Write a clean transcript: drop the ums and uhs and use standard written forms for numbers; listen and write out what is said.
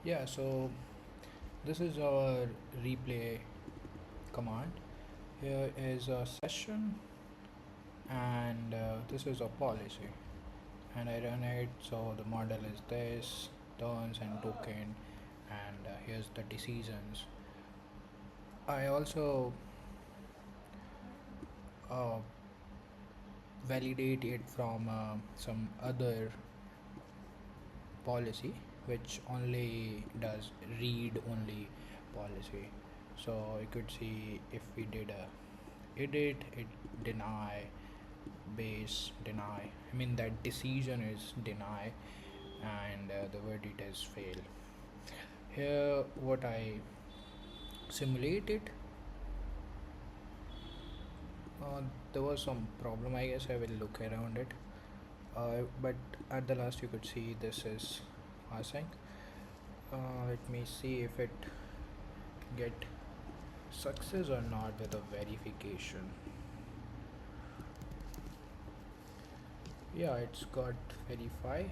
Yeah, so this is our replay command. Here is a session, and this is a policy, and I run it. So the model is this turns and token, and here's the decisions. I also uh, validate it from some other policy which only does read only policy. So you could see if we did a edit, it deny, base deny, I mean that decision is deny, and the verdict is fail. Here what I simulated, uh, there was some problem, I guess. I will look around it, but at the last you could see this is passing. Let me see if it get success or not with a verification. Yeah, it's got verify,